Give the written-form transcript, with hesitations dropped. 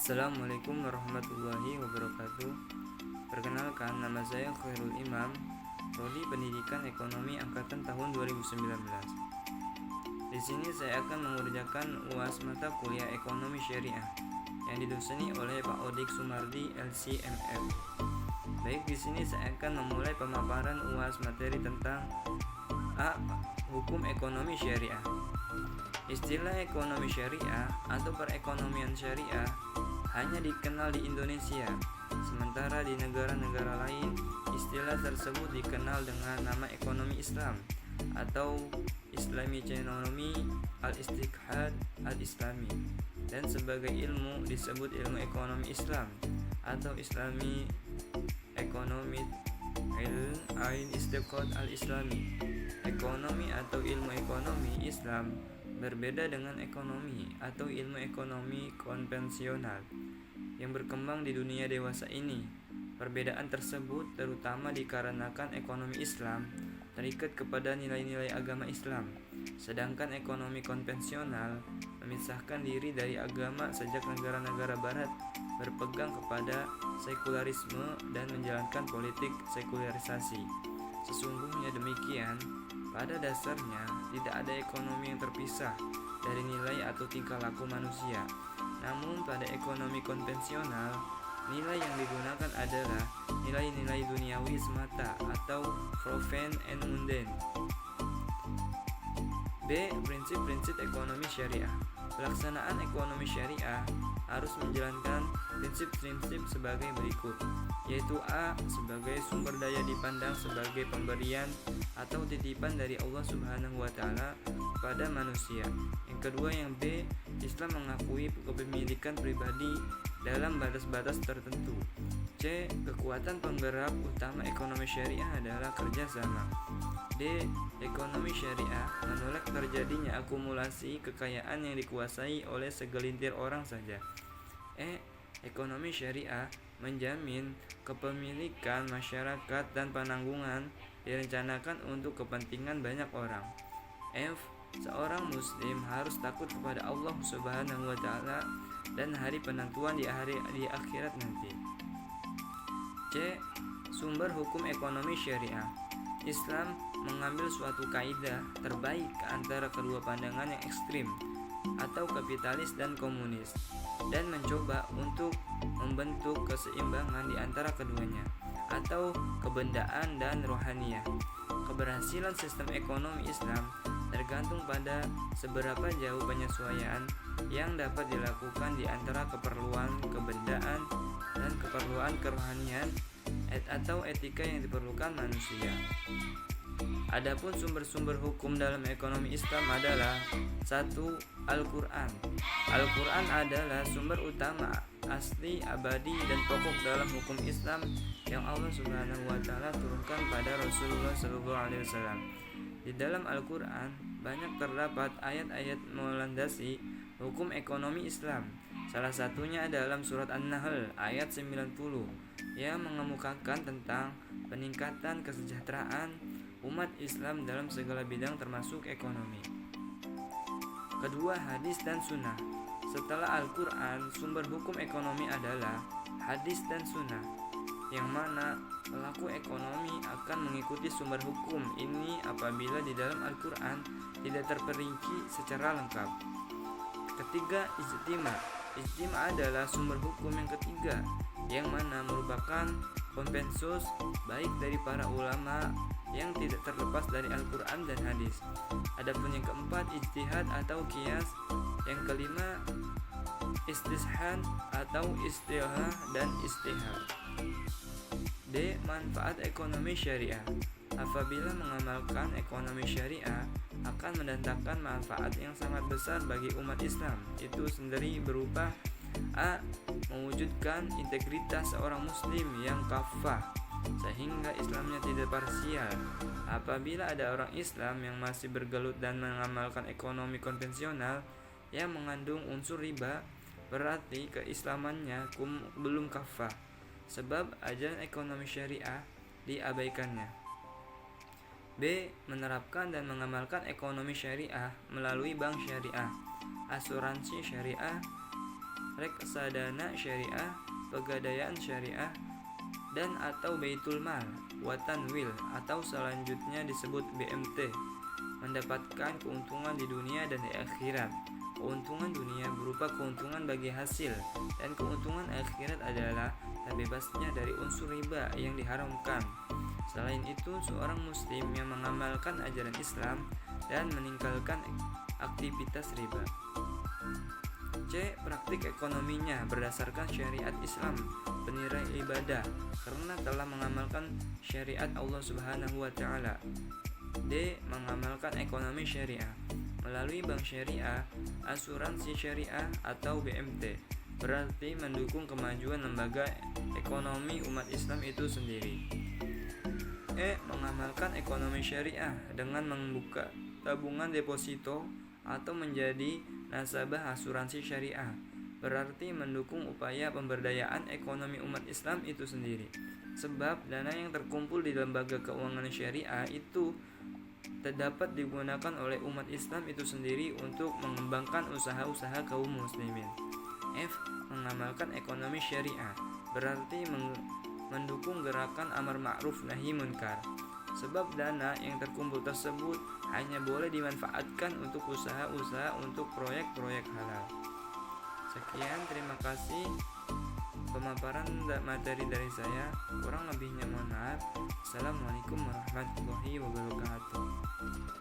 Assalamualaikum warahmatullahi wabarakatuh. Perkenalkan, nama saya Khairul Imam, Prodi Pendidikan Ekonomi Angkatan tahun 2019. Di sini saya akan mengerjakan UAS mata kuliah Ekonomi Syariah yang didoseni oleh Pak Odik Sumardi, LCMF. Baik, di sini saya akan memulai pemaparan UAS materi tentang A. Hukum Ekonomi Syariah. Istilah ekonomi syariah atau perekonomian syariah hanya dikenal di Indonesia, sementara di negara-negara lain istilah tersebut dikenal dengan nama ekonomi Islam atau Islamic Economy al-Istiqhad al-Islami, dan sebagai ilmu disebut ilmu ekonomi Islam atau Islami Economy al-Istiqhad al-Islami. Ekonomi atau ilmu ekonomi Islam berbeda dengan ekonomi atau ilmu ekonomi konvensional yang berkembang di dunia dewasa ini. Perbedaan tersebut terutama dikarenakan ekonomi Islam terikat kepada nilai-nilai agama Islam, sedangkan ekonomi konvensional memisahkan diri dari agama sejak negara-negara barat berpegang kepada sekularisme dan menjalankan politik sekularisasi. Sesungguhnya demikian, pada dasarnya tidak ada ekonomi yang terpisah dari nilai atau tingkah laku manusia. Namun pada ekonomi konvensional, nilai yang digunakan adalah nilai-nilai duniawi semata atau profane and mundane. B. Prinsip-prinsip ekonomi syariah. Pelaksanaan ekonomi syariah harus menjalankan prinsip-prinsip sebagai berikut, yaitu A. Sebagai sumber daya dipandang sebagai pemberian atau titipan dari Allah Subhanahu wa Ta'ala kepada manusia. Yang kedua, yang B. Islam mengakui kepemilikan pribadi dalam batas-batas tertentu. C. Kekuatan penggerak utama ekonomi syariah adalah kerjasama. D. Ekonomi syariah menolak terjadinya akumulasi kekayaan yang dikuasai oleh segelintir orang saja. E. Ekonomi syariah menjamin kepemilikan masyarakat dan penanggungan direncanakan untuk kepentingan banyak orang. F. Seorang muslim harus takut kepada Allah Subhanahu wa Ta'ala dan hari penentuan di akhirat nanti. C. Sumber hukum ekonomi syariah. Islam mengambil suatu kaidah terbaik antara kedua pandangan yang ekstrim atau kapitalis dan komunis dan mencoba untuk membentuk keseimbangan di antara keduanya atau kebendaan dan rohaniyah. Keberhasilan sistem ekonomi Islam tergantung pada seberapa jauh penyesuaian yang dapat dilakukan di antara keperluan kebendaan dan keperluan kerohanian atau etika yang diperlukan manusia. Adapun sumber-sumber hukum dalam ekonomi Islam adalah 1. Al-Quran. Al-Quran adalah sumber utama, asli, abadi, dan pokok dalam hukum Islam yang Allah Subhanahu wa Ta'ala turunkan pada Rasulullah SAW. Di dalam Al-Quran banyak terdapat ayat-ayat melandasi hukum ekonomi Islam. Salah satunya dalam surat An-Nahl ayat 90 yang mengemukakan tentang peningkatan kesejahteraan umat Islam dalam segala bidang termasuk ekonomi. Kedua, hadis dan sunnah. Setelah Al-Quran, sumber hukum ekonomi adalah hadis dan sunnah, yang mana pelaku ekonomi akan mengikuti sumber hukum ini apabila di dalam Al-Quran tidak terperinci secara lengkap. Ketiga, ijtima'. Ijtima' adalah sumber hukum yang ketiga, yang mana merupakan konsensus baik dari para ulama yang tidak terlepas dari Al-Quran dan hadis. Adapun yang keempat, ijtihad atau qiyas. Yang kelima, istishad atau istihah dan istihad. D. Manfaat ekonomi syariah. Apabila mengamalkan ekonomi syariah akan mendatangkan manfaat yang sangat besar bagi umat Islam. Itu sendiri berupa A. Mewujudkan integritas seorang muslim yang kafah sehingga Islamnya tidak parsial. Apabila ada orang Islam yang masih bergelut dan mengamalkan ekonomi konvensional yang mengandung unsur riba, berarti keislamannya belum kafah, sebab ajaran ekonomi syariah diabaikannya. B. Menerapkan dan mengamalkan ekonomi syariah melalui bank syariah, asuransi syariah, reksadana syariah, pegadaian syariah, dan atau baitul mal, watanwil atau selanjutnya disebut BMT, mendapatkan keuntungan di dunia dan di akhirat. Keuntungan dunia berupa keuntungan bagi hasil, dan keuntungan akhirat adalah terbebasnya dari unsur riba yang diharamkan. Selain itu, seorang muslim yang mengamalkan ajaran Islam dan meninggalkan aktivitas riba. C. Praktik ekonominya berdasarkan syariat Islam, penilai ibadah karena telah mengamalkan syariat Allah Subhanahu wa taala. D. Mengamalkan ekonomi syariah melalui bank syariah, asuransi syariah atau BMT, berarti mendukung kemajuan lembaga ekonomi umat Islam itu sendiri. E. Mengamalkan ekonomi syariah dengan membuka tabungan deposito atau menjadi nasabah asuransi syariah, berarti mendukung upaya pemberdayaan ekonomi umat Islam itu sendiri. Sebab dana yang terkumpul di lembaga keuangan syariah itu dapat digunakan oleh umat Islam itu sendiri untuk mengembangkan usaha-usaha kaum muslimin. F. Mengamalkan ekonomi syariah berarti mendukung gerakan amar ma'ruf nahi munkar. Sebab dana yang terkumpul tersebut hanya boleh dimanfaatkan untuk usaha-usaha untuk proyek-proyek halal. Sekian, terima kasih pemaparan materi dari saya. Kurang lebihnya mohon maaf. Assalamualaikum warahmatullahi wabarakatuh.